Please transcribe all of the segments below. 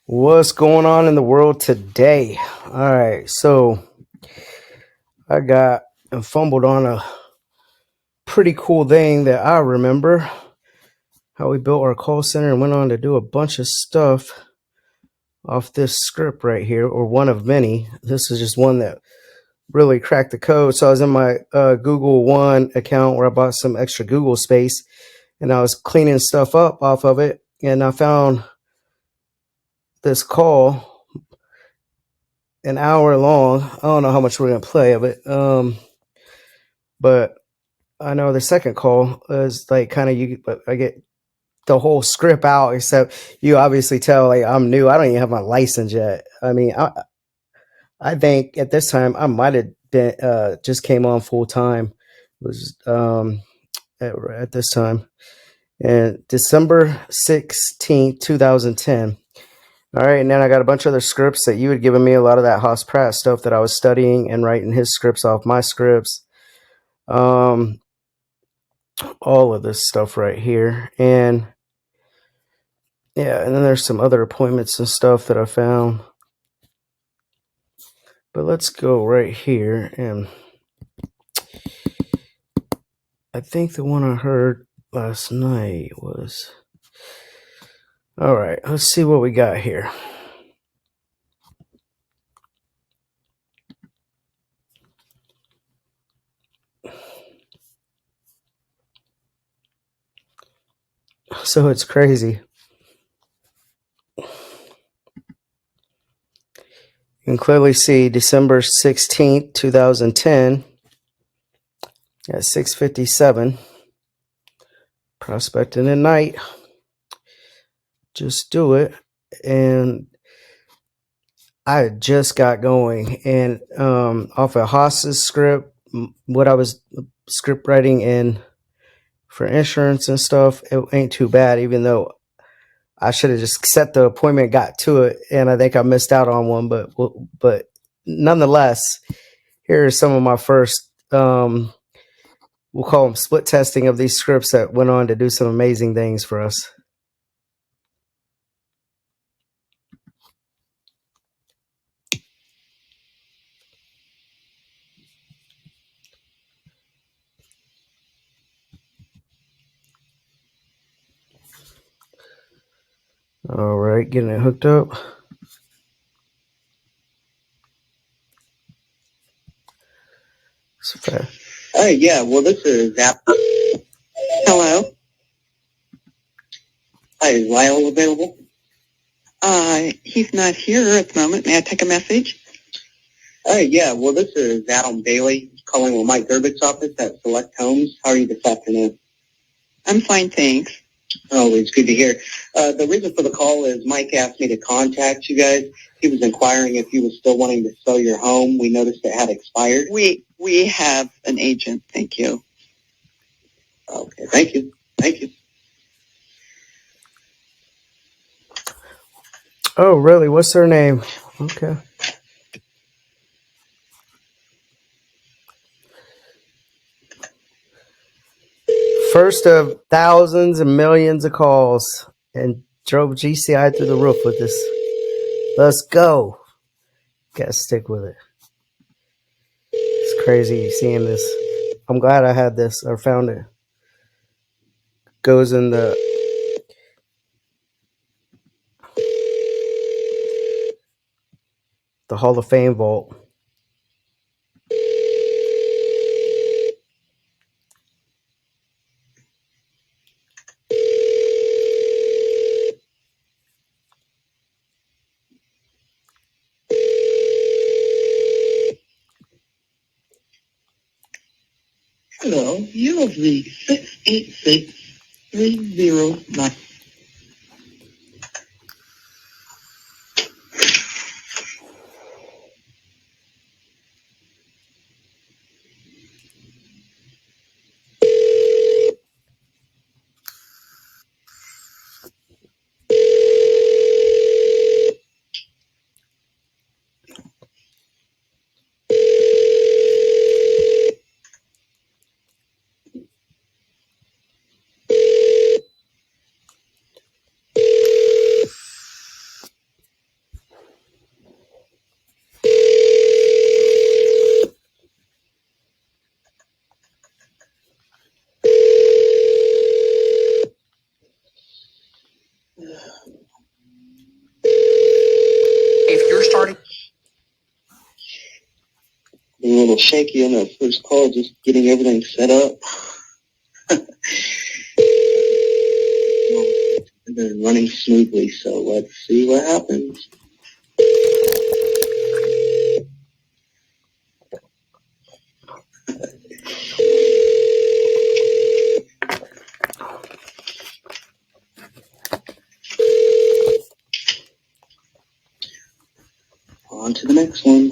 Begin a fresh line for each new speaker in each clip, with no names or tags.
What's going on in the world today? All right, so I got and fumbled on a pretty cool thing that I remember how we built our call center and went on to do a bunch of stuff off this script right here, or one of many. This is just one that really cracked the code. So I was in my Google One account where I bought some extra Google space and I was cleaning stuff up off of it, and I found this call an hour long. I don't know how much we're gonna play of it. But I know the second call is like kind of you, but I get the whole script out, except you obviously tell like I'm new. I don't even have my license yet. I mean, I think at this time I might have been just came on full time. Was at this time and December 16th, 2010. All right, and then I got a bunch of other scripts that you had given me, a lot of that Haas Pratt stuff that I was studying and writing his scripts off my scripts. All of this stuff right here. And yeah, and then there's some other appointments and stuff that I found. But let's go right here. And I think the one I heard last night was... All right, let's see what we got here. So it's crazy. You can clearly see December 16th, 2010 at 6:57. Prospecting at night. Just do it. And I just got going, and off of Haas's script, what I was script writing in for insurance and stuff, it ain't too bad, even though I should have just set the appointment, got to it, and I think I missed out on one. But nonetheless, here are some of my first, we'll call them split testing of these scripts that went on to do some amazing things for us. All right, getting it hooked up.
Yeah, well, this is Zap.
Hello.
Hi, is Lyle available?
He's not here at the moment. May I take a message?
Yeah, well, this is Adam Bailey calling with Mike Gerbich's office at Select Homes. How are you this afternoon?
I'm fine, thanks.
Oh, it's good to hear. The reason for the call is Mike asked me to contact you guys. He was inquiring if you were still wanting to sell your home. We noticed it had expired.
We have an agent. Thank you.
Okay, thank you. Thank you.
Oh, really? What's her name? Okay. First of thousands and millions of calls, and drove GCI through the roof with this. Let's go. Gotta stick with it. It's crazy seeing this. I'm glad I had this or found it. Goes in the Hall of Fame vault.
Hello, you have reached 686-309. shaky on that first call, just getting everything set up. They're running smoothly, so let's see what happens. On to the next one.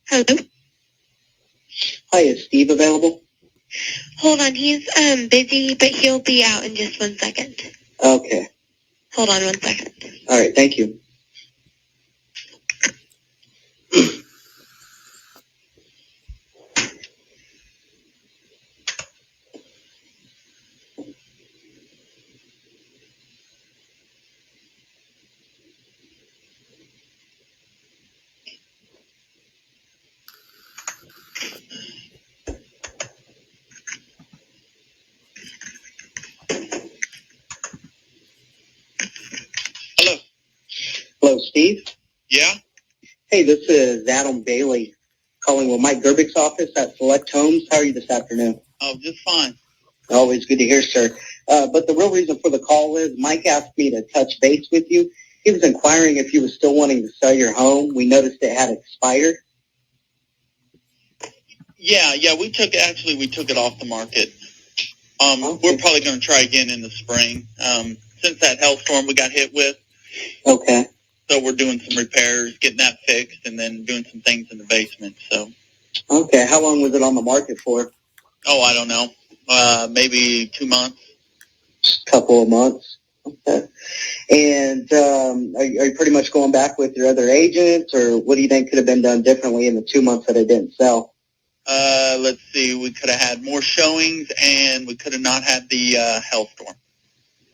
Hello?
Hi, is Steve available?
Hold on, he's busy, but he'll be out in just 1 second.
Okay.
Hold on 1 second.
All right, thank you.
Hello.
Hello, Steve?
Yeah?
Hey, this is Adam Bailey calling with Mike Gerbick's office at Select Homes. How are you this afternoon?
Oh, just fine.
Always good to hear, sir. But the real reason for the call is Mike asked me to touch base with you. He was inquiring if you were still wanting to sell your home. We noticed it had expired.
Yeah, we took it off the market.
Okay.
We're probably going to try again in the spring. Since that hailstorm we got hit with,
Okay.
so we're doing some repairs, getting that fixed, and then doing some things in the basement. So,
Okay. How long was it on the market for?
oh, I don't know, maybe 2 months.
Couple of months. Okay. And are you pretty much going back with your other agents, or what do you think could have been done differently in the 2 months that it didn't sell?
Let's see, we could have had more showings, and we could have not had the hailstorm.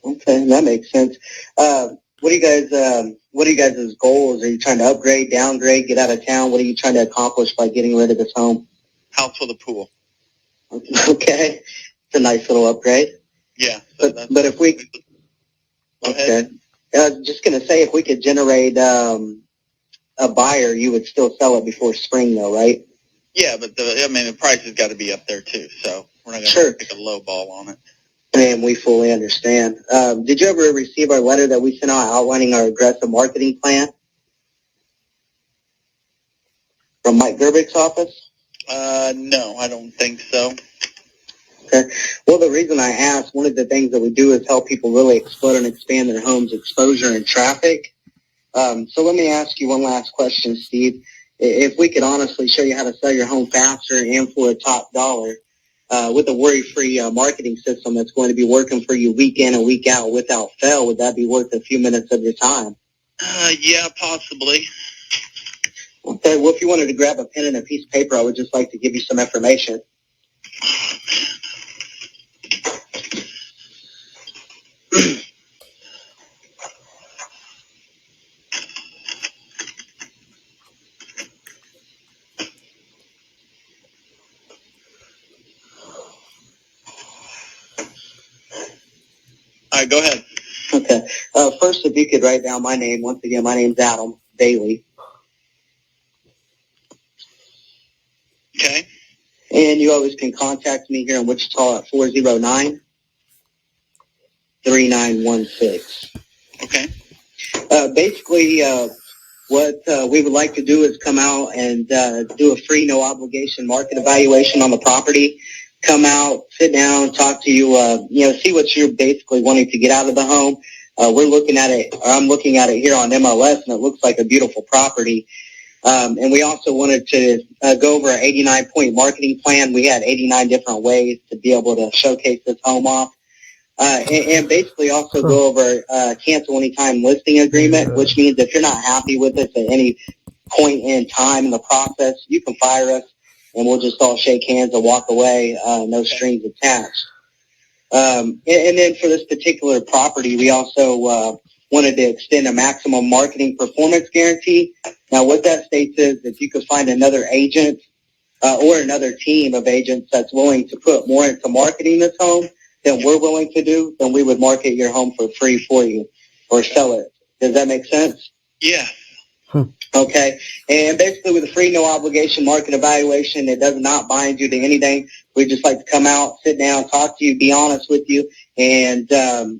Okay, that makes sense. What are you guys' goals? Are you trying to upgrade, downgrade, get out of town? What are you trying to accomplish by getting rid of this home?
House with a pool.
Okay. It's a nice little upgrade.
Yeah. So
But if we...
Go ahead.
Okay. I was just going to say, if we could generate a buyer, you would still sell it before spring, though, right?
Yeah, but the price has got to be up there, too, so we're not going to
Sure.
take a low ball on it.
And we fully understand. Did you ever receive our letter that we sent out outlining our aggressive marketing plan from Mike Gerbick's office?
No, I don't think so.
Okay. Well, the reason I asked, one of the things that we do is help people really explode and expand their home's exposure and traffic. So let me ask you one last question, Steve. If we could honestly show you how to sell your home faster and for a top dollar with a worry-free marketing system that's going to be working for you week in and week out without fail, would that be worth a few minutes of your time?
Yeah, possibly.
Okay, well, if you wanted to grab a pen and a piece of paper, I would just like to give you some information.
All right, go ahead.
Okay. First, if you could write down my name. Once again, my name's Adam Bailey.
Okay.
And you always can contact me here in Wichita at 409-3916.
Okay.
Basically, what we would like to do is come out and do a free, no-obligation market evaluation on the property come out, sit down, talk to you, see what you're basically wanting to get out of the home. We're looking at it, or I'm looking at it here on MLS, and it looks like a beautiful property. And we also wanted to go over our 89-point marketing plan. We had 89 different ways to be able to showcase this home off. And basically also go over cancel anytime listing agreement, which means if you're not happy with us at any point in time in the process, you can fire us, and we'll just all shake hands and walk away, no strings attached. And then for this particular property, we also wanted to extend a maximum marketing performance guarantee. Now, what that states is if you could find another agent or another team of agents that's willing to put more into marketing this home than we're willing to do, then we would market your home for free for you or sell it. Does that make sense?
Yeah.
Okay. And basically with a free, no obligation market evaluation, it does not bind you to anything. We just like to come out, sit down, talk to you, be honest with you. And,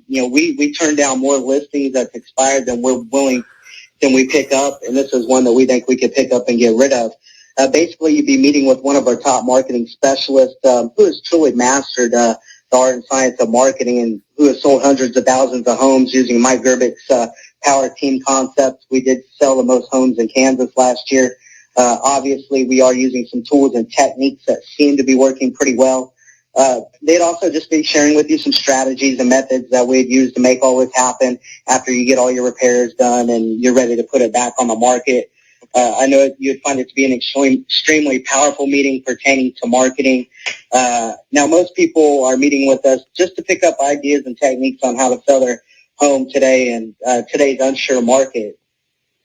we turn down more listings that's expired than we pick up. And this is one that we think we could pick up and get rid of. Basically, you'd be meeting with one of our top marketing specialists who has truly mastered the art and science of marketing and who has sold hundreds of thousands of homes using Mike Gerbich's Power Team concepts. We did sell the most homes in Kansas last year. Obviously, we are using some tools and techniques that seem to be working pretty well. They'd also just be sharing with you some strategies and methods that we'd use to make all this happen after you get all your repairs done and you're ready to put it back on the market. I know you'd find it to be an extremely powerful meeting pertaining to marketing. Now, most people are meeting with us just to pick up ideas and techniques on how to sell their home today and today's unsure market.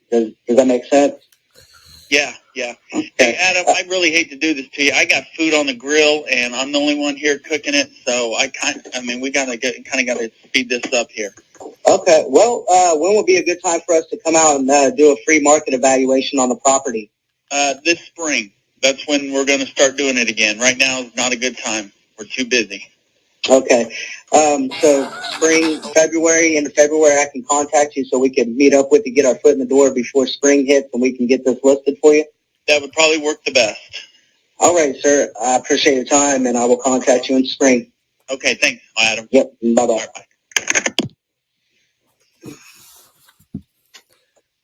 Does that make sense?
Yeah.
Okay.
Hey, Adam, I really hate to do this to you. I got food on the grill, and I'm the only one here cooking it, so we got to speed this up here.
Okay. Well, when would be a good time for us to come out and do a free market evaluation on the property?
This spring. That's when we're going to start doing it again. Right now is not a good time. We're too busy.
Okay. So spring, February, into February, I can contact you so we can meet up with you, get our foot in the door before spring hits, and we can get this listed for you?
That would probably work the best.
All right, sir. I appreciate your time, and I will contact you in spring.
Okay, thanks, Adam.
Yep. Bye-bye.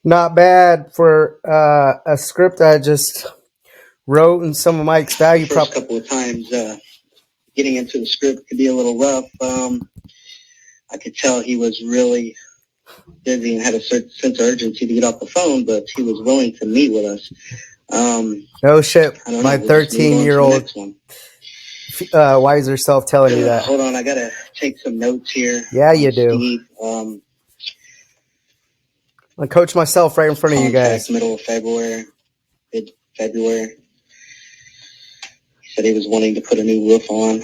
Not bad for a script I just wrote and some of Mike's value
prop. First couple of times getting into the script could be a little rough. I could tell he was really busy and had a certain sense of urgency to get off the phone, but he was willing to meet with us.
No shit. My 13-year-old wiser self telling me that.
Hold on, I gotta take some notes here.
Yeah, you do.
Steve.
I coach myself right in front of you guys.
Middle of February, mid-February. He said he was wanting to put a new roof on.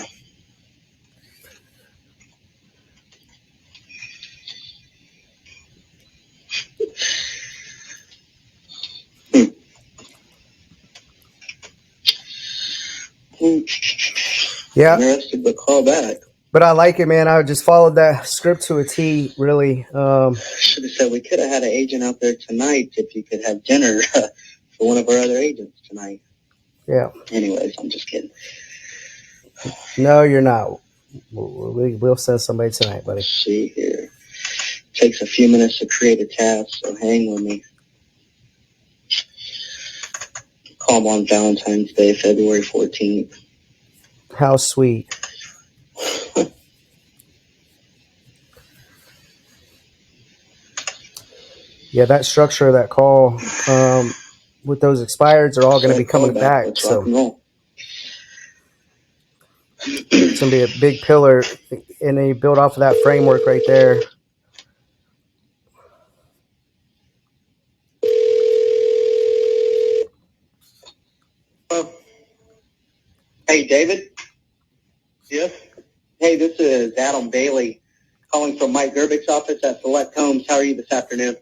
Yeah.
Interested, but call back.
But I like it, man. I just followed that script to a T, really.
Should have said we could have had an agent out there tonight if you could have dinner for one of our other agents tonight.
Yeah.
Anyways, I'm just kidding.
No, you're not. We'll send somebody tonight, buddy.
Let's see here. Takes a few minutes to create a task, so hang with me. Call him on Valentine's Day, February 14th.
How sweet. Yeah, that structure of that call with those expireds are all going to be coming back. So it's going to be a big pillar, and they build off of that framework right there.
Hey, David?
Yes?
Hey, this is Adam Bailey calling from Mike Gerbich's office at Select Homes. How are you this afternoon?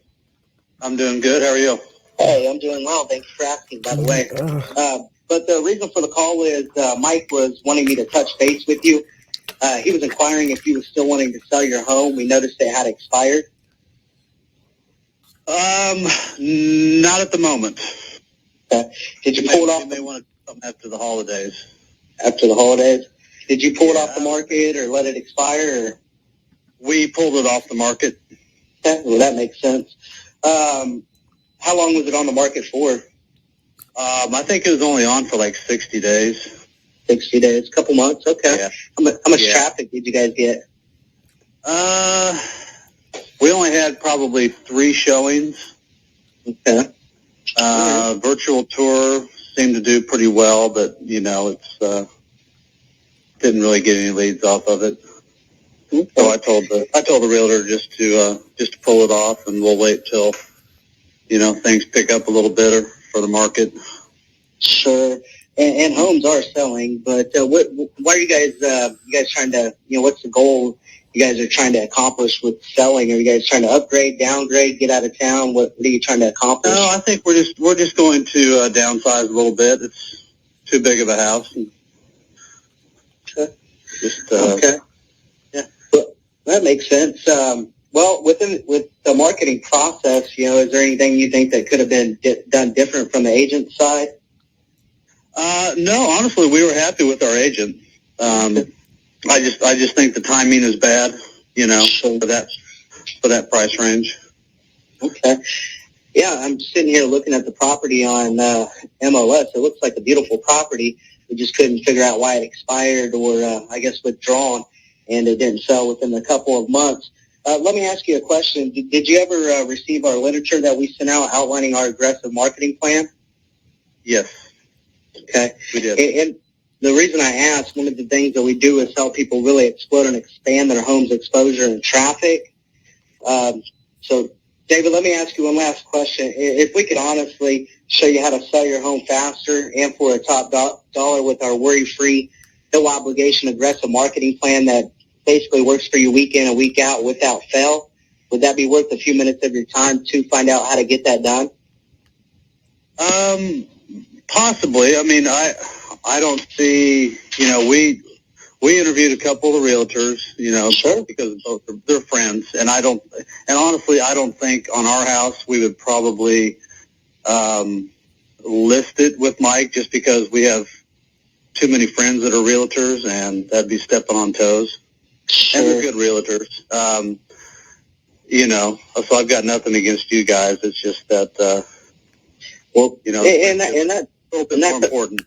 I'm doing good. How are you?
Hey, I'm doing well. Thanks for asking, by the way. But the reason for the call is Mike was wanting me to touch base with you. He was inquiring if you were still wanting to sell your home. We noticed it had expired.
Not at the moment.
Did you pull it off?
You may want to come after the holidays.
After the holidays? Did you pull it off the market or let it expire? Or?
We pulled it off the market.
Okay, well, that makes sense. How long was it on the market for?
I think it was only on for like 60 days.
60 days, a couple months. Okay.
Yeah.
How much traffic did you guys get?
We only had probably 3 showings.
Okay.
Virtual tour seemed to do pretty well, but it's didn't really get any leads off of it.
Okay.
So I told the realtor just to pull it off, and we'll wait till things pick up a little better for the market.
Sure. And homes are selling, but why are you guys trying to, what's the goal you guys are trying to accomplish with selling? Are you guys trying to upgrade, downgrade, get out of town? What are you trying to accomplish?
No, I think we're just going to downsize a little bit. It's too big of a house.
Okay.
Okay.
Yeah. Well, that makes sense. Well, with the marketing process, is there anything you think that could have been done different from the agent side?
No, honestly, we were happy with our agent. I just think the timing is bad,
Sure.
for that price range.
Okay. Yeah, I'm sitting here looking at the property on MLS. It looks like a beautiful property. We just couldn't figure out why it expired or, withdrawn, and it didn't sell within a couple of months. Let me ask you a question. Did you ever receive our literature that we sent out outlining our aggressive marketing plan?
Yes.
Okay.
We did.
And the reason I ask, one of the things that we do is help people really explode and expand their home's exposure and traffic. So, David, let me ask you one last question. If we could honestly show you how to sell your home faster and for a top dollar with our worry-free, no-obligation, aggressive marketing plan that basically works for you week in and week out without fail, would that be worth a few minutes of your time to find out how to get that done?
Possibly. I mean, I don't see, we interviewed a couple of realtors,
Sure.
because both they're friends, and honestly, I don't think on our house we would probably list it with Mike just because we have too many friends that are realtors, and that'd be stepping on toes.
Sure.
And they're good realtors. So I've got nothing against you guys. It's just that,
and that's
a little bit more important.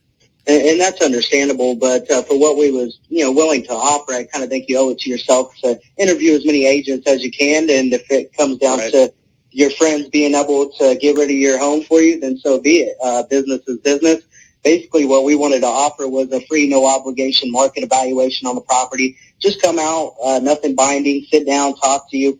And that's understandable, but for what we was, willing to offer, I kind of think you owe it to yourself to interview as many agents as you can, and if it comes down to your friends being able to get rid of your home for you, then so be it. Business is business. Basically, what we wanted to offer was a free, no-obligation market evaluation on the property. Just come out, nothing binding, sit down, talk to you,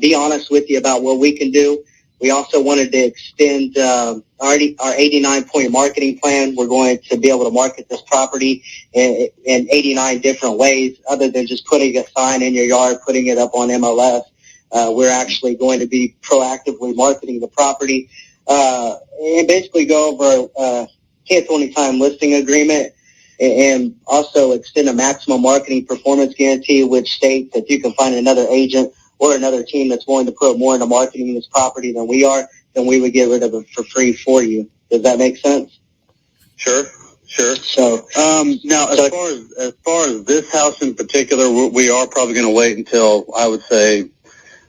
be honest with you about what we can do. We also wanted to extend our 89-point marketing plan. We're going to be able to market this property in 89 different ways other than just putting a sign in your yard, putting it up on MLS. We're actually going to be proactively marketing the property and basically go over cancel anytime listing agreement and also extend a maximum marketing performance guarantee, which states that you can find another agent or another team that's willing to put more into marketing this property than we are, then we would get rid of it for free for you. Does that make sense?
Sure.
So
now, as far as this house in particular, we are probably going to wait until, I would say,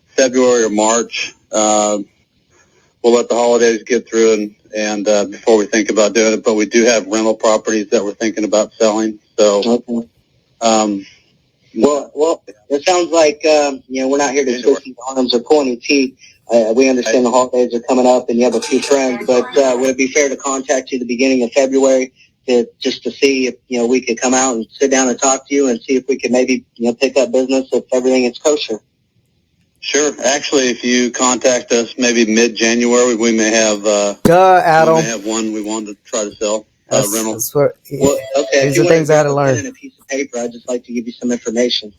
February or March. We'll let the holidays get through and before we think about doing it. But we do have rental properties that we're thinking about selling. So,
okay. Well, it sounds like, we're not here to twist your arms or pull any teeth. We understand the holidays are coming up and you have a few friends, but would it be fair to contact you at the beginning of February just to see if, we could come out and sit down and talk to you and see if we could maybe, pick up business if everything is kosher?
Sure. Actually, if you contact us maybe mid-January, we may have
Adam.
we may have one we wanted to try to sell. Rental.
That's what,
okay.
These are things I had to learn.
Pen and a piece of paper, I'd just like to give you some information.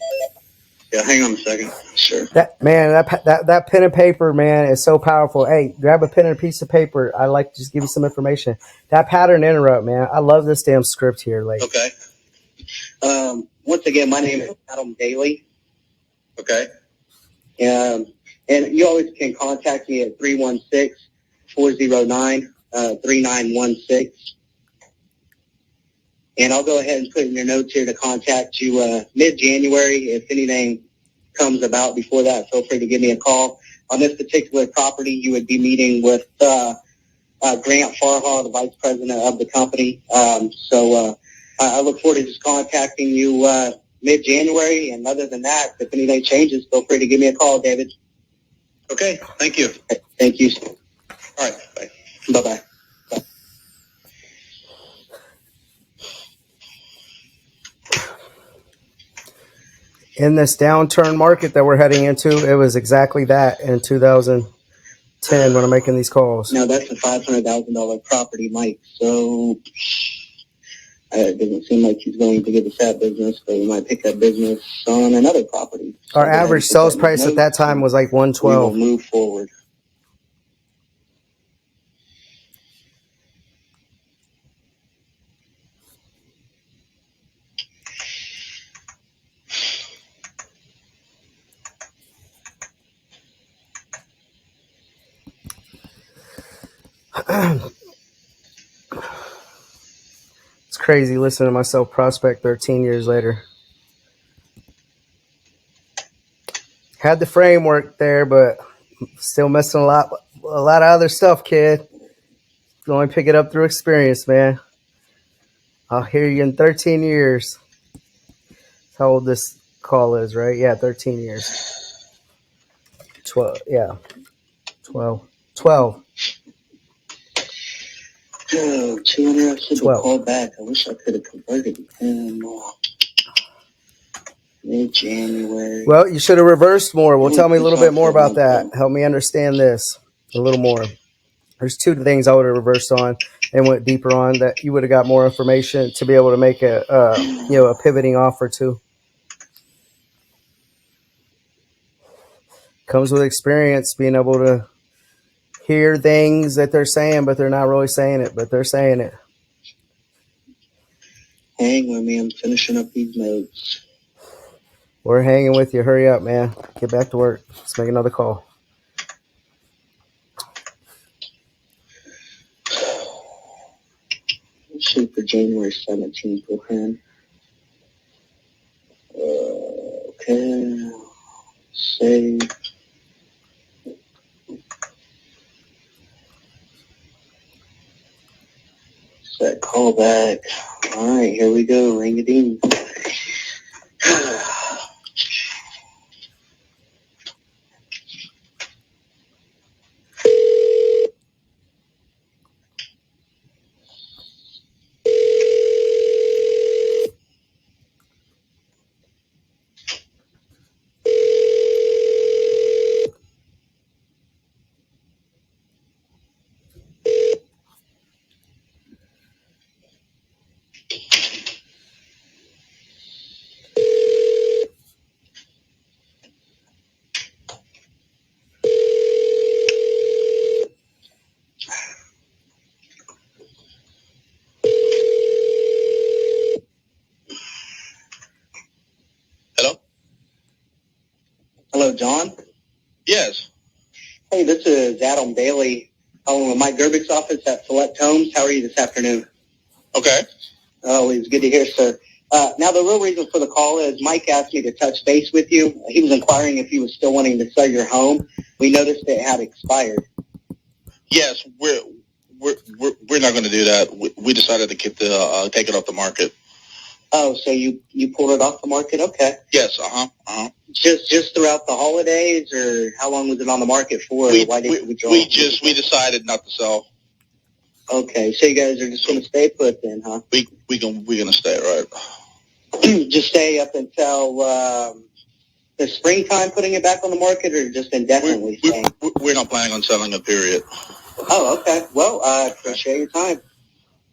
Yeah, hang on a second.
Sure.
That pen and paper, man, is so powerful. Hey, grab a pen and a piece of paper. I like to just give you some information. That pattern interrupt, man. I love this damn script here. Like,
okay.
Once again, my name is Adam Daly.
Okay.
And you always can contact me at 316-409-3916. And I'll go ahead and put in your notes here to contact you mid-January. If anything comes about before that, feel free to give me a call. On this particular property, you would be meeting with Grant Farha, the vice president of the company. So I look forward to just contacting you mid-January. And other than that, if anything changes, feel free to give me a call, David.
Okay, thank you.
Thank you.
All right, bye.
Bye-bye.
In this downturn market that we're heading into, it was exactly that in 2010 when I'm making these calls.
Now, that's a $500,000 property, Mike. So it doesn't seem like he's going to give us that business, but we might pick up business on another property. So
Our average sales price at that time was like
we will
112.
move forward.
It's crazy listening to myself prospect 13 years later. Had the framework there, but still missing a lot of other stuff, kid. You only pick it up through experience, man. I'll hear you in 13 years. That's how old this call is, right? Yeah, 13 years. 12, yeah. 12. 12.
Oh, 200, I should have
12.
called back. I wish I could have converted him. Mid-January.
Well, you should have reversed more. Well, tell me a little bit more about that. Help me understand this a little more. There's two things I would have reversed on and went deeper on that you would have got more information to be able to make a pivoting offer to. Comes with experience, being able to hear things that they're saying, but they're not really saying it, but they're saying it.
Hang with me. I'm finishing up these notes.
We're hanging with you. Hurry up, man. Get back to work. Let's make another call.
Let's shoot for January 17th with him. Okay. Save. Set call back. All right, here we go. Ring a ding. Hello, John?
Yes.
Hey, this is Adam Bailey calling with Mike Gerbich's office at Select Homes. How are you this afternoon?
Okay.
Oh, it's good to hear, sir. Now, the real reason for the call is Mike asked me to touch base with you. He was inquiring if you were still wanting to sell your home. We noticed it had expired.
Yes, we're not going to do that. We decided to take it off the market.
Oh, so you pulled it off the market? Okay.
Yes.
Just throughout the holidays, or how long was it on the market for? Why did you withdraw?
We decided not to sell.
Okay, so you guys are just going to stay put then, huh?
We're gonna stay, right?
Just stay up until the springtime, putting it back on the market, or just indefinitely staying?
We're not planning on selling a period.
Oh, okay. Well, I appreciate your time.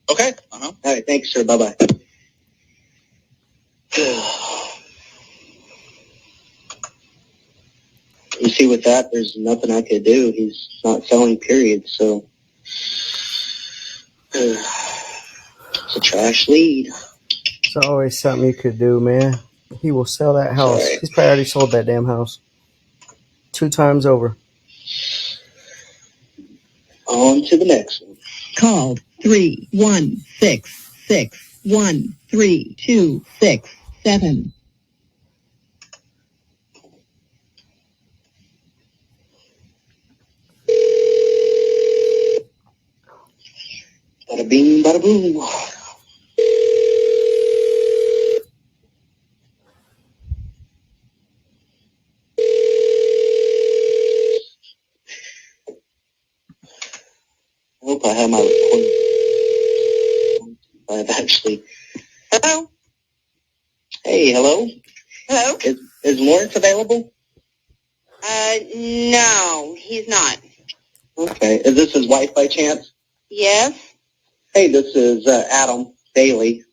Okay.
All right, thanks, sir. Bye-bye. You see, with that, there's nothing I could do. He's not selling, period, so it's a trash lead.
It's always something you could do, man. He will sell that house.
Sorry.
He's probably already sold that damn house 2 times over.
On to the next one.
Called 3166 1327.
Bada bing, bada boom. I hope I have my recording. I've actually.
Hello?
Hey, hello?
Hello?
Is Lawrence available?
No, he's not.
Okay. Is this his wife by chance?
Yes?
Hey, this is Adam Bailey.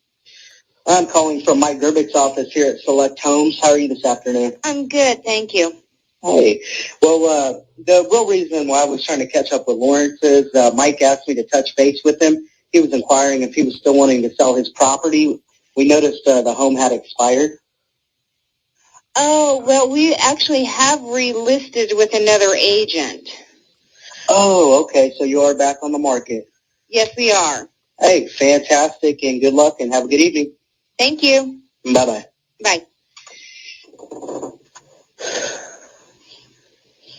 I'm calling from Mike Gerbich's office here at Select Homes. How are you this afternoon?
I'm good, thank you.
Hey. Well, the real reason why I was trying to catch up with Lawrence is Mike asked me to touch base with him. He was inquiring if he was still wanting to sell his property. We noticed the home had expired.
Oh, well, we actually have relisted with another agent.
Oh, okay. So you are back on the market.
Yes, we are.
Hey, fantastic, and good luck, and have a good evening.
Thank you.
Bye-bye.
Bye.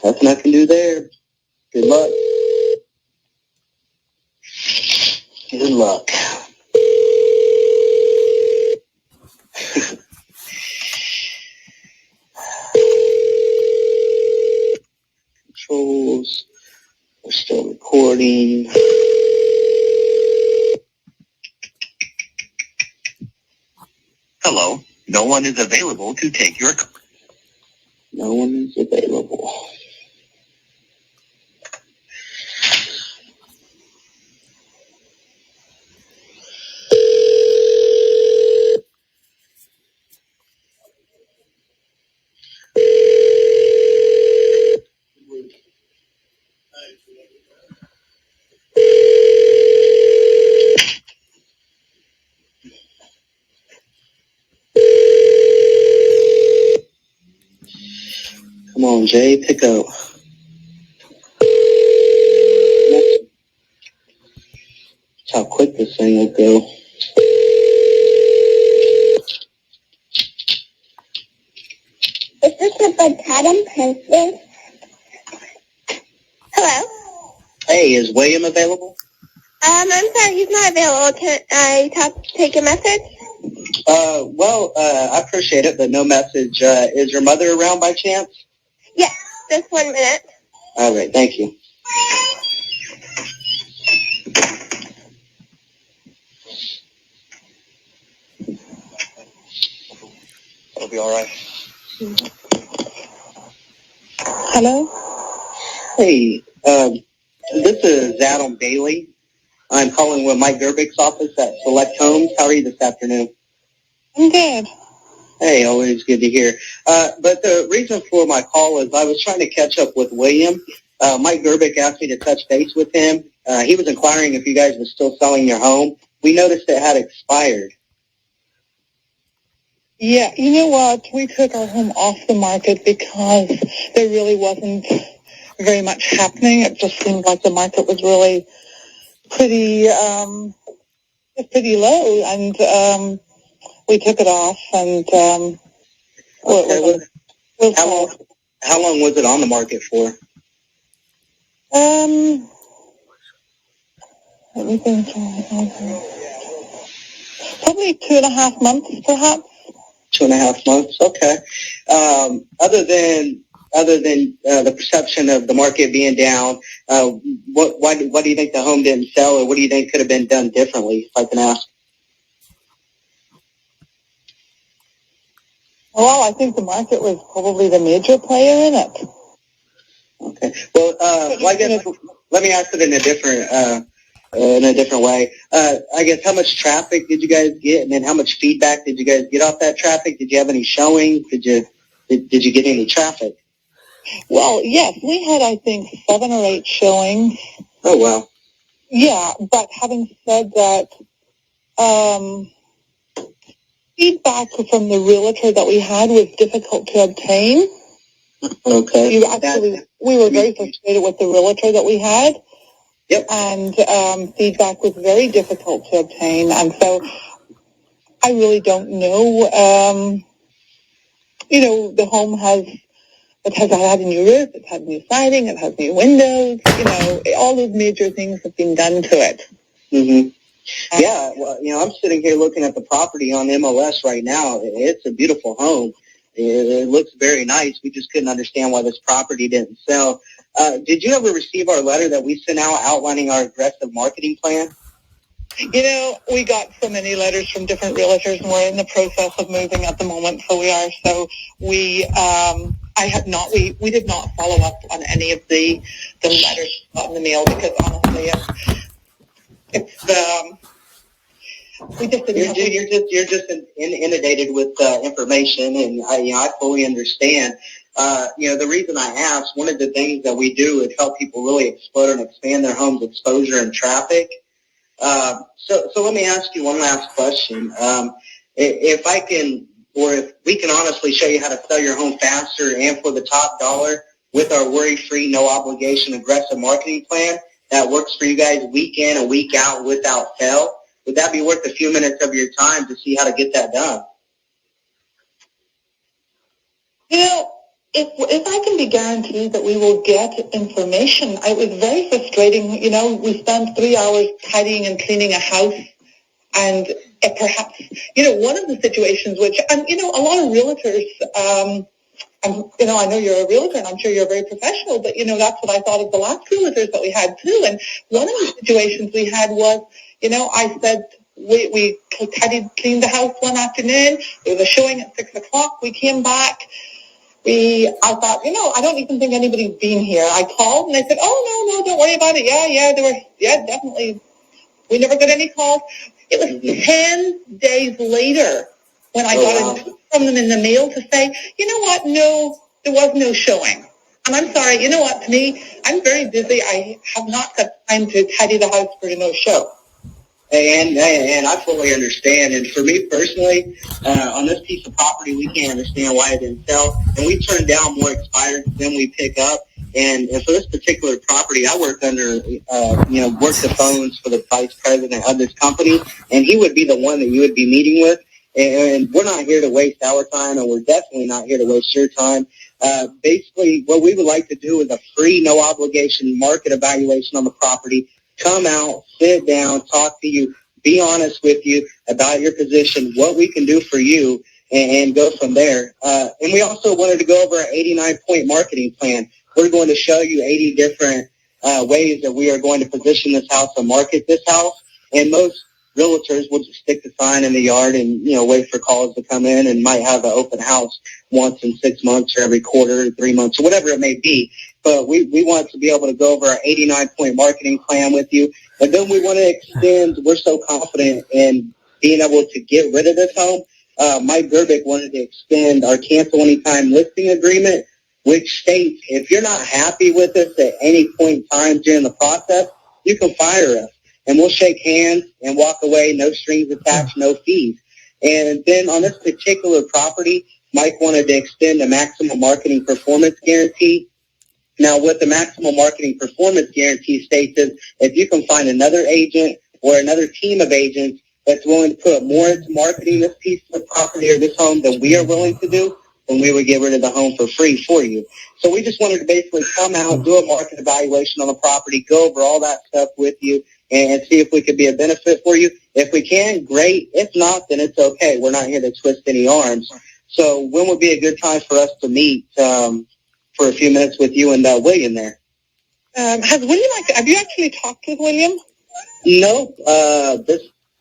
Nothing I can do there. Good luck. Good luck. Controls. We're still recording.
Hello, no one is available to take your call.
No one is available. Come on, Jay, pick up. That's how quick this thing will go.
Is this a Batatam Princess? Hello?
Hey, is William available?
I'm sorry, he's not available. Can I take a message?
I appreciate it, but no message. Is your mother around by chance?
Yes, just 1 minute.
All right, thank you.
It'll be all right.
Hello?
Hey, this is Adam Bailey. I'm calling with Mike Gerbich's office at Select Homes. How are you this afternoon?
I'm good.
Hey, always good to hear. But the reason for my call is I was trying to catch up with William. Mike Gerbich asked me to touch base with him. He was inquiring if you guys were still selling your home. We noticed it had expired.
Yeah, you know what? We took our home off the market because there really wasn't very much happening. It just seemed like the market was really pretty low, and we took it off. And
How long was it on the market for?
Let me think. Probably 2.5 months, perhaps.
2.5 months. Okay. Other than the perception of the market being down, why do you think the home didn't sell, or what do you think could have been done differently, if I can ask?
Well, I think the market was probably the major player in it.
Okay. Well, I guess let me ask it in a different way. I guess how much traffic did you guys get, and then how much feedback did you guys get off that traffic? Did you have any showings? Did you get any traffic?
Well, yes, we had, I think, 7 or 8 showings.
Oh, wow.
Yeah, but having said that, feedback from the realtor that we had was difficult to obtain.
Okay.
We were very frustrated with the realtor that we had.
Yep.
And feedback was very difficult to obtain. And so I really don't know. The home has had a new roof, it's had new siding, it has new windows. All those major things have been done to it.
Mm-hmm. Yeah, well, I'm sitting here looking at the property on MLS right now. It's a beautiful home. It looks very nice. We just couldn't understand why this property didn't sell. Did you ever receive our letter that we sent out outlining our aggressive marketing plan?
We got so many letters from different realtors, and we're in the process of moving at the moment, so we are. So we did not follow up on any of the letters got in the mail, because honestly, we just didn't.
You're just inundated with information, and I fully understand. The reason I asked, one of the things that we do is help people really explode and expand their home's exposure and traffic. So let me ask you one last question. If I can, or if we can honestly show you how to sell your home faster and for the top dollar with our worry-free, no-obligation, aggressive marketing plan that works for you guys week in and week out without fail, would that be worth a few minutes of your time to see how to get that done?
If I can be guaranteed that we will get information, it was very frustrating. We spent 3 hours tidying and cleaning a house, and perhaps, one of the situations which, and, a lot of realtors, I know you're a realtor, and I'm sure you're very professional, but, that's what I thought of the last realtors that we had, too. And one of the situations we had was, I said, we cleaned the house one afternoon. There was a showing at 6 o'clock. We came back. I thought, I don't even think anybody's been here. I called and they said, oh, no, don't worry about it. Yeah, definitely. We never got any calls. It was 10 days later when I got a note from them in the mail to say, you know what, no, there was no showing. And I'm sorry, you know what, to me, I'm very busy. I have not got time to tidy the house for no show.
And I fully understand. And for me personally, on this piece of property, we can't understand why it didn't sell. And we turn down more expired than we pick up. And for this particular property, I work under, work the phones for the vice president of this company, and he would be the one that you would be meeting with. And we're not here to waste our time, and we're definitely not here to waste your time. Basically, what we would like to do is a free, no-obligation market evaluation on the property. Come out, sit down, talk to you, be honest with you about your position, what we can do for you, and go from there. And we also wanted to go over our 89-point marketing plan. We're going to show you 80 different ways that we are going to position this house and market this house. And most realtors will just stick the sign in the yard and, wait for calls to come in, and might have an open house once in 6 months or every quarter or 3 months or whatever it may be. But we want to be able to go over our 89-point marketing plan with you. And then we want to extend, we're so confident in being able to get rid of this home. Mike Gerbic wanted to extend our cancel anytime listing agreement, which states if you're not happy with us at any point in time during the process, you can fire us. And we'll shake hands and walk away, no strings attached, no fees. And then on this particular property, Mike wanted to extend a maximum marketing performance guarantee. Now, what the maximum marketing performance guarantee states is if you can find another agent or another team of agents that's willing to put more into marketing this piece of property or this home than we are willing to do, then we would get rid of the home for free for you. So we just wanted to basically come out, do a market evaluation on the property, go over all that stuff with you, and see if we could be a benefit for you. If we can, great. If not, then it's okay. We're not here to twist any arms. So when would be a good time for us to meet for a few minutes with you and William there?
Have you actually talked with William?
No.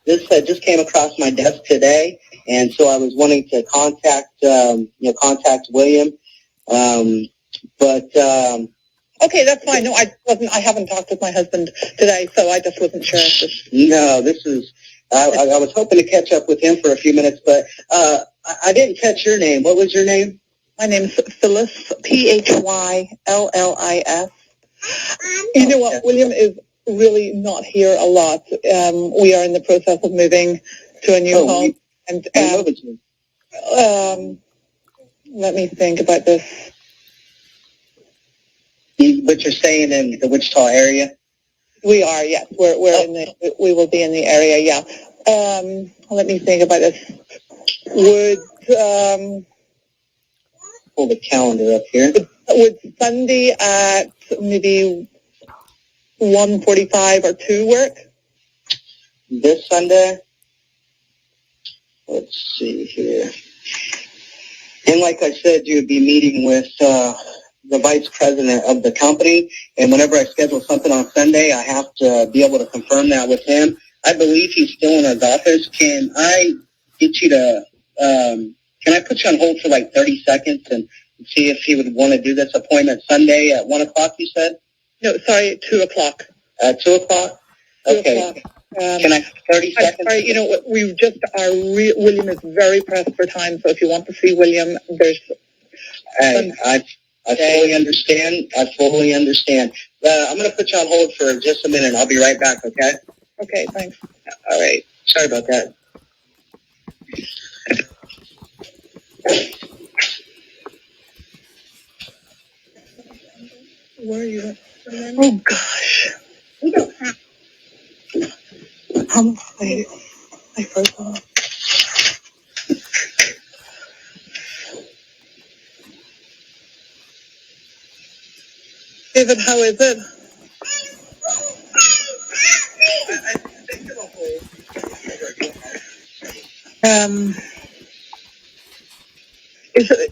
This just came across my desk today, and so I was wanting to contact William.
Okay, that's fine. No, I haven't talked with my husband today, so I just wasn't sure.
No, this is. I was hoping to catch up with him for a few minutes, but I didn't catch your name. What was your name?
My name's Phyllis, Phyllis. You know what? William is really not here a lot. We are in the process of moving to a new home. Let me think about this.
But you're staying in the Wichita area?
We are, yes. We will be in the area, yeah. let me think about this. Would
Pull the calendar up here.
would Sunday at maybe 1:45 or 2 work?
This Sunday, let's see here. And like I said, you would be meeting with the vice president of the company, and whenever I schedule something on Sunday, I have to be able to confirm that with him. I believe he's still in his office. Can I get you to, can I put you on hold for like 30 seconds and see if he would want to do this appointment Sunday at 1 o'clock, you said?
No, sorry, at 2 o'clock.
At 2 o'clock?
2
Okay.
o'clock.
Can I, 30 seconds?
I'm sorry, you know what, we just are, William is very pressed for time, so if you want to see William, there's...
I fully understand. I fully understand. I'm going to put you on hold for just a minute. I'll be right back, okay?
Okay, thanks.
All right. Sorry about that.
Where are you? Oh, gosh. We don't have... I forgot. David, how is it?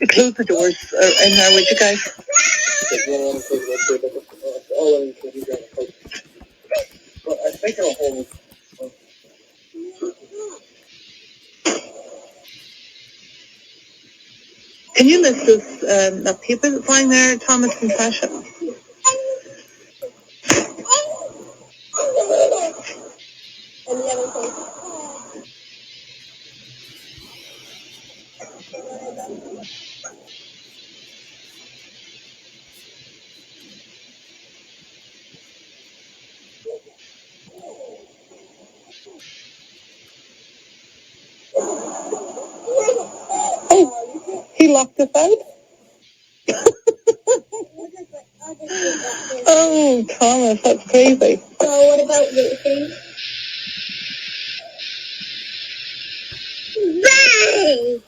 Close the doors in there, would you guys? Can you list this the paper that's lying there, Thomas and Sasha? Oh, he locked us out? Oh, Thomas, that's crazy.
So what about vaping? Bang!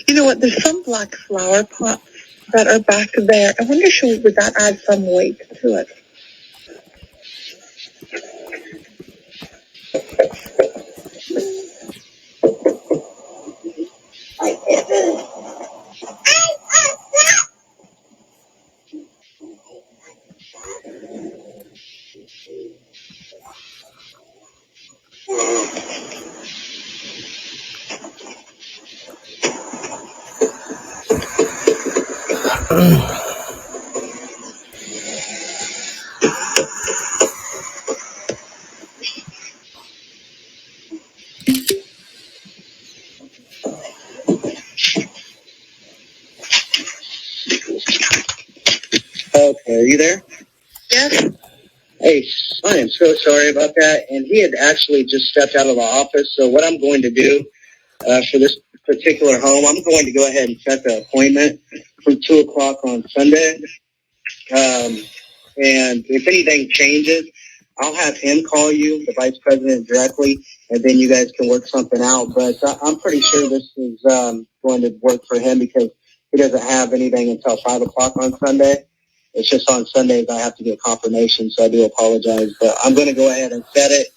You know what? There's some black flower pots that are back there. I wonder would that add some weight to it?
Okay, are you there?
Yes.
Hey, I am so sorry about that. And he had actually just stepped out of the office. So what I'm going to do for this particular home, I'm going to go ahead and set the appointment for 2 o'clock on Sunday. And if anything changes, I'll have him call you, the vice president, directly, and then you guys can work something out. But I'm pretty sure this is going to work for him because he doesn't have anything until 5 o'clock on Sunday. It's just on Sundays I have to get confirmation, so I do apologize. But I'm going to go ahead and set it,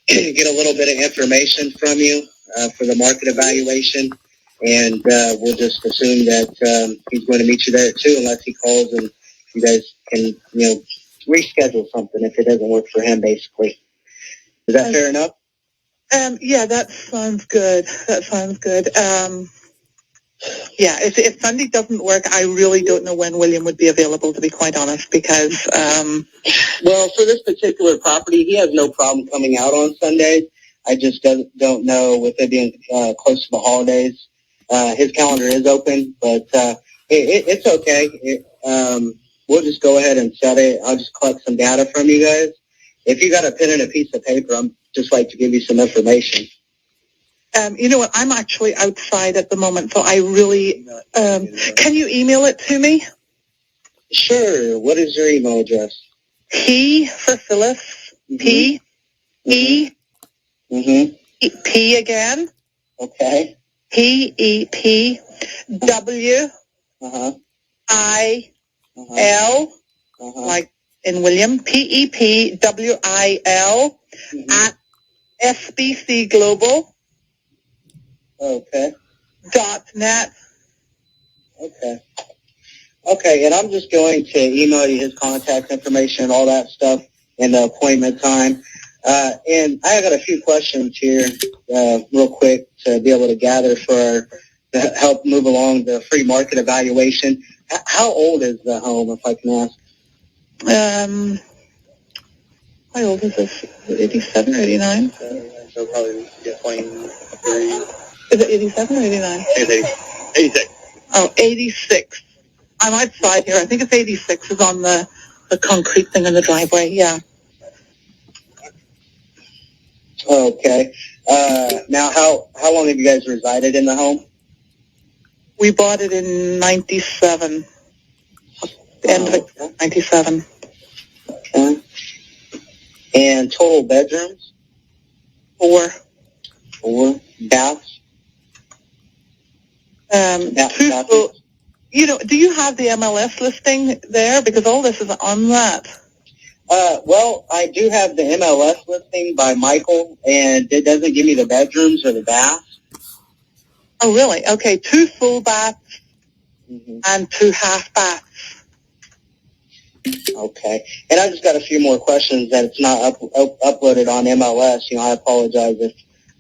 get a little bit of information from you for the market evaluation, and we'll just assume that he's going to meet you there at 2 unless he calls and you guys can, reschedule something if it doesn't work for him, basically. Is that fair enough?
Yeah, that sounds good. Yeah, if Sunday doesn't work, I really don't know when William would be available, to be quite honest, because...
Well, for this particular property, he has no problem coming out on Sundays. I just don't know with it being close to the holidays. His calendar is open, but it's okay. We'll just go ahead and set it. I'll just collect some data from you guys. If you got a pen and a piece of paper, I'm just like to give you some information.
You know what? I'm actually outside at the moment, so I really... can you email it to me?
Sure. What is your email address?
P for Phyllis.
Mm-hmm.
P. E.
Mm-hmm.
P again.
Okay.
PEPWIL,
Uh-huh.
like in William, PEPWIL
Mhm.
at sbcglobal.net.
Okay. Okay. Okay, and I'm just going to email you his contact information and all that stuff and the appointment time. And I got a few questions here real quick to be able to gather to help move along the free market evaluation. How old is the home, if I can ask?
How old is this? 87 or 89?
So probably 23.
Is it 87 or 89?
86.
Oh, 86. I'm outside here. I think it's 86 is on the concrete thing in the driveway. Yeah.
Okay. Now, how long have you guys resided in the home?
We bought it in 97. The end of it, 97.
Okay. And total bedrooms?
4.
4. Baths?
Two full. You know, do you have the MLS listing there? Because all this is on that.
Well, I do have the MLS listing by Michael, and it doesn't give me the bedrooms or the baths.
Oh, really? Okay, 2 full baths and 2 half baths.
Okay. And I just got a few more questions that it's not uploaded on MLS. You know, I apologize if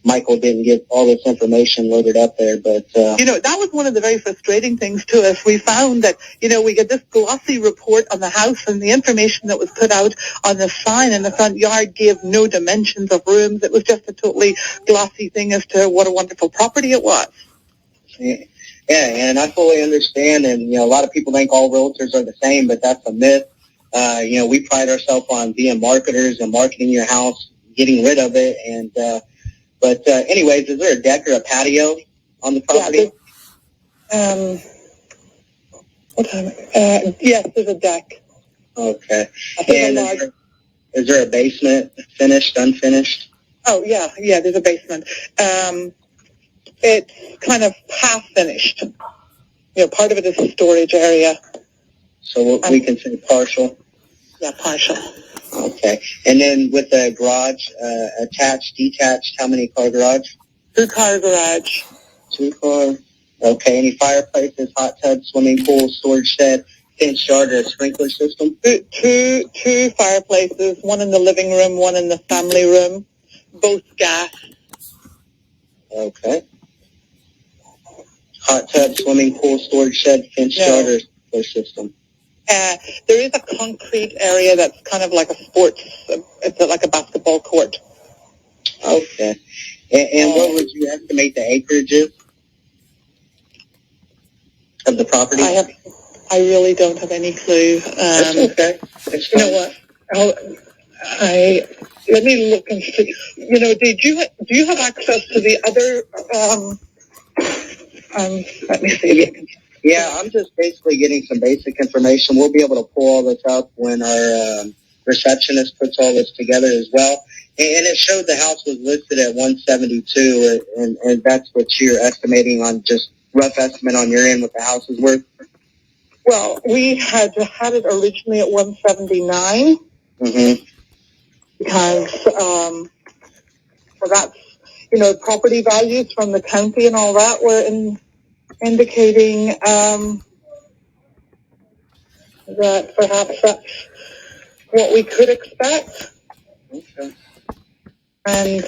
Michael didn't get all this information loaded up there, but...
You know, that was one of the very frustrating things to us. We found that, you know, we get this glossy report on the house, and the information that was put out on the sign in the front yard gave no dimensions of rooms. It was just a totally glossy thing as to what a wonderful property it was.
Yeah, and I fully understand, and, you know, a lot of people think all realtors are the same, but that's a myth. You know, we pride ourselves on being marketers and marketing your house, getting rid of it, and... But anyways, is there a deck or a patio on the property?
Yeah, yes, there's a deck.
Okay. And is there a basement, finished, unfinished?
Oh, yeah, there's a basement. It's kind of half finished. You know, part of it is a storage area.
So we can say partial?
Yeah, partial.
Okay. And then with the garage, attached, detached, how many car garage?
2-car garage.
2 car. Okay. Any fireplaces, hot tub, swimming pool, storage shed, fenced yard, or a sprinkler system?
Two fireplaces, one in the living room, one in the family room, both gas.
Okay. Hot tub, swimming pool, storage shed, fenced yard, or sprinkler system?
There is a concrete area that's kind of like a sports, it's like a basketball court.
Okay. And what would you estimate the acreage is of the property?
I really don't have any clue.
That's okay.
You know what? Let me look and see. You know, do you have access to the other? Let me see.
Yeah, I'm just basically getting some basic information. We'll be able to pull all this up when our receptionist puts all this together as well. And it showed the house was listed at 172, and that's what you're estimating on, just rough estimate on your end what the house is worth?
Well, we had it originally at 179 because well, that's, you know, property values from the county and all that were indicating that perhaps that's what we could expect.
Okay.
And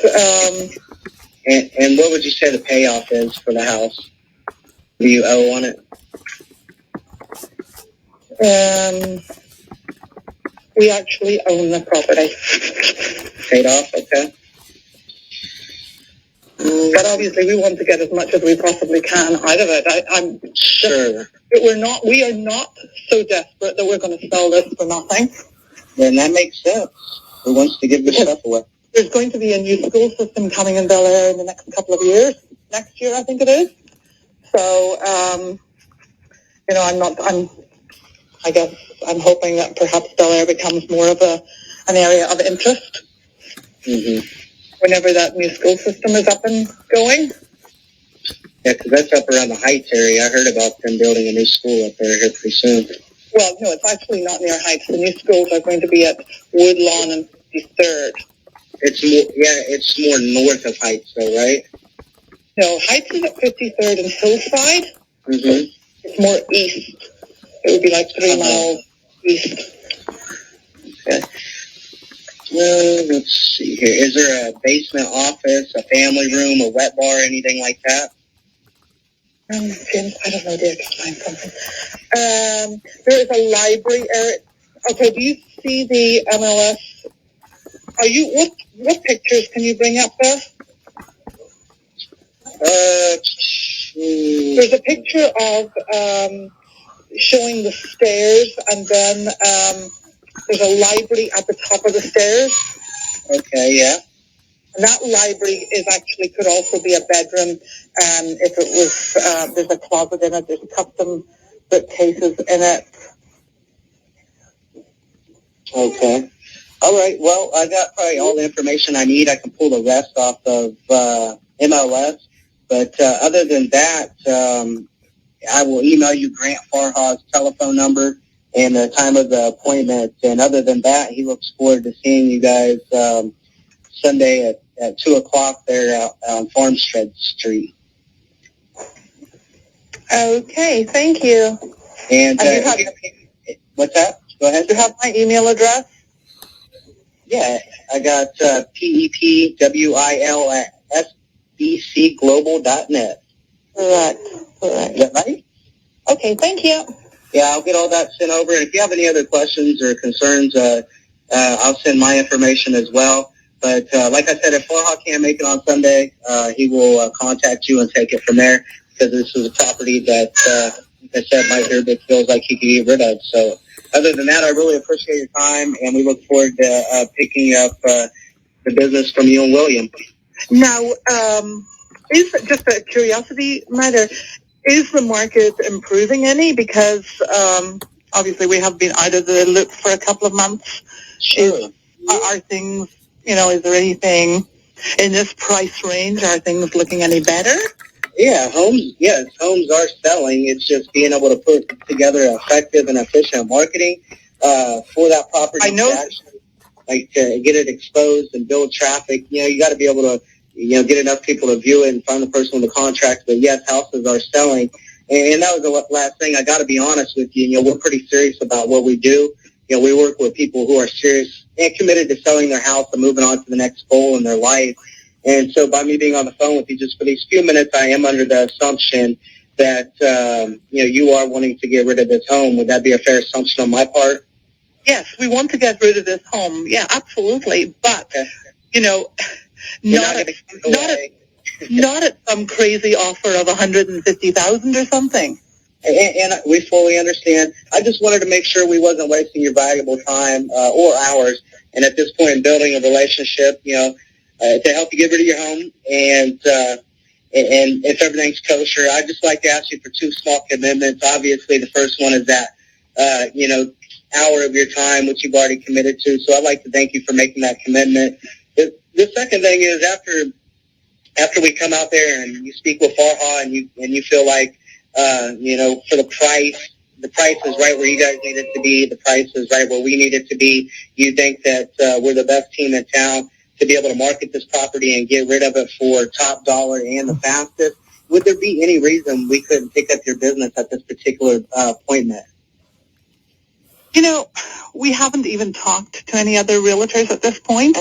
what would you say the payoff is for the house? Do you owe on it?
We actually own the property.
Paid off, okay.
But obviously, we want to get as much as we possibly can out of it. I'm
sure.
We are not so desperate that we're going to sell this for nothing.
Then that makes sense. Who wants to give your stuff away?
There's going to be a new school system coming in Bel Air in the next couple of years. Next year, I think it is. So, you know, I guess I'm hoping that perhaps Bel Air becomes more of an area of interest.
Mm-hmm.
whenever that new school system is up and going.
Yeah, because that's up around the Heights area. I heard about them building a new school up there here pretty soon.
Well, no, it's actually not near Heights. The new schools are going to be at Woodlawn and 53rd.
It's more north of Heights, though, right?
No, Heights is at 53rd and Hillside.
Mm-hmm.
It's more east. It would be like 3 miles east.
Okay. Well, let's see here. Is there a basement office, a family room, a wet bar, anything like that?
Jim, I don't know, dear, find something. There is a library area. Okay, do you see the MLS? What pictures can you bring up there? There's a picture of showing the stairs, and then there's a library at the top of the stairs.
Okay, yeah.
And that library could also be a bedroom. If it was, there's a closet in it. There's custom bookcases in it.
Okay. All right. Well, I got probably all the information I need. I can pull the rest off of MLS. But other than that, I will email you Grant Farha's telephone number and the time of the appointment. And other than that, he looks forward to seeing you guys Sunday at 2 o'clock there on Farmstead Street.
Okay, thank you.
And what's that? Go ahead.
Do you have my email address?
Yeah, I got PEPWIL@SBCglobal.net.
Correct.
Is that right?
Okay, thank you.
Yeah, I'll get all that sent over. And if you have any other questions or concerns, I'll send my information as well. But like I said, if Farha can't make it on Sunday, he will contact you and take it from there, because this is a property that, like I said, Mike Herbert feels like he could get rid of. So other than that, I really appreciate your time, and we look forward to picking up the business from you and William.
Now, is just a curiosity matter, is the market improving any? Because obviously we have been out of the loop for a couple of months.
Sure.
Are things, is there anything in this price range? Are things looking any better?
Yeah, homes are selling. It's just being able to put together effective and efficient marketing for that property.
I know.
To get it exposed and build traffic. You got to be able to, get enough people to view it and find the person with the contract. But yes, houses are selling. And that was the last thing. I got to be honest with you. We're pretty serious about what we do. We work with people who are serious and committed to selling their house and moving on to the next goal in their life. And so by me being on the phone with you just for these few minutes, I am under the assumption that, you are wanting to get rid of this home. Would that be a fair assumption on my part?
Yes, we want to get rid of this home. Yeah, absolutely. But, not at some crazy offer of $150,000 or something.
And we fully understand. I just wanted to make sure we wasn't wasting your valuable time or ours. And at this point in building a relationship, to help you get rid of your home and if everything's kosher, I'd just like to ask you for 2 small commitments. Obviously, the first one is that, hour of your time, which you've already committed to. So I'd like to thank you for making that commitment. The second thing is after we come out there and you speak with Farha and you feel like, for the price is right where you guys need it to be. The price is right where we need it to be. You think that we're the best team in town to be able to market this property and get rid of it for top dollar and the fastest. Would there be any reason we couldn't pick up your business at this particular appointment?
We haven't even talked to any other realtors at this point.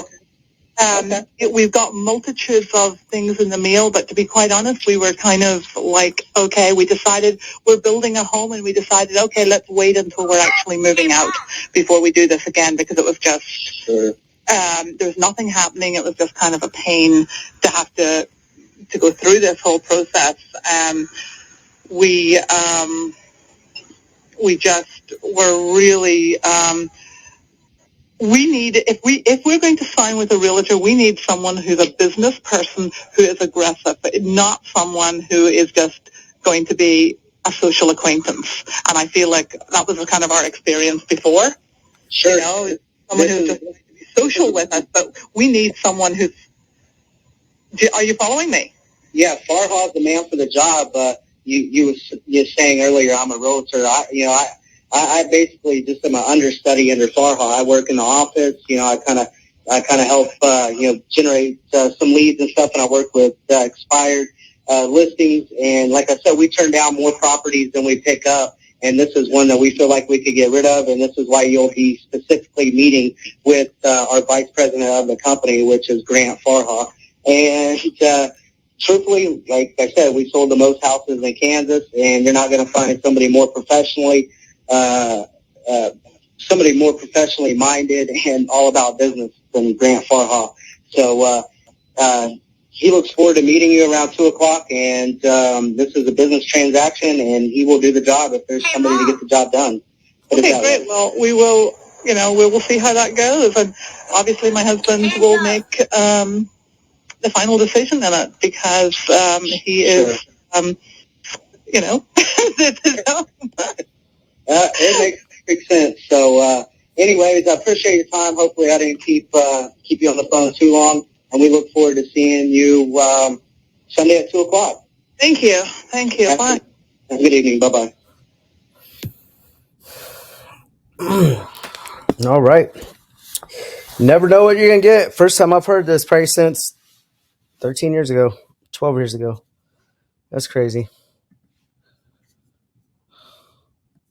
Okay. We've got multitudes of things in the mail, but to be quite honest, we were kind of like, okay, we decided we're building a home, and we decided, okay, let's wait until we're actually moving out before we do this again, because it was just,
sure.
There was nothing happening. It was just kind of a pain to have to go through this whole process. We just were really, we need, if we're going to sign with a realtor, we need someone who's a business person who is aggressive, not someone who is just going to be a social acquaintance. And I feel like that was kind of our experience before.
Sure.
Someone who's just going to be social with us, but we need someone who's
Are you following me?
Yeah, Farha's the man for the job. You were saying earlier I'm a realtor. I basically just am an understudy under Farha. I work in the office. I kind of help generate some leads and stuff, and I work with expired listings. And like I said, we turn down more properties than we pick up. And this is one that we feel like we could get rid of, and this is why you'll be specifically meeting with our vice president of the company, which is Grant Farha. And truthfully, like I said, we sold the most houses in Kansas, and you're not going to find somebody more professionally minded and all about business than Grant Farha. So he looks forward to meeting you around 2 o'clock, and this is a business transaction, and he will do the job if there's somebody to get the job done.
Okay, great. Well, we will see how that goes, and obviously my husband will make the final decision on it because he is,
it makes perfect sense. So, anyways, I appreciate your time. Hopefully, I didn't keep you on the phone too long, and we look forward to seeing you Sunday at 2 o'clock.
Thank you. Bye.
Have a good evening. Bye bye.
All right. Never know what you're gonna get. First time I've heard this probably since 13 years ago, 12 years ago. That's crazy.